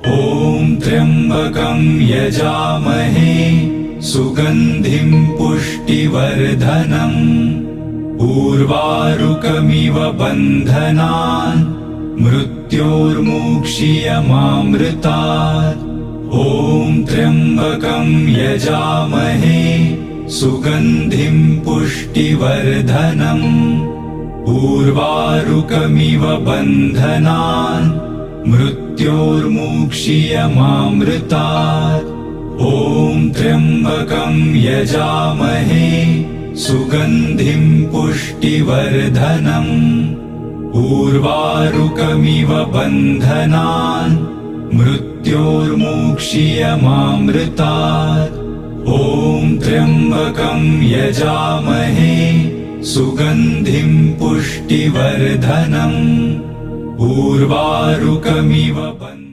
ॐ त्र्यम्बकं यजामहे सुगन्धिं पुष्टिवर्धनम् उर्वारुकमिव बन्धनान् मृत्योर्मुक्षीयमामृतात्। ॐ त्र्यम्बकं यजामहे सुगन्धिं पुष्टिवर्धनम् उर्वारुकमिव बन्धनान् मृत्योर्मुक्षीयमामृतात्। ॐ त्र्यम्बकं यजामहे सुगन्धिं पुष्टिवर्धनम् उर्वारुकमिव बन्धनान् मृत्योर्मुक्षीयमामृतात्। ॐ त्र्यम्बकं यजामहे सुगन्धिं पुष्टिवर्धनम् उर्वारुकमिव बन्धनान्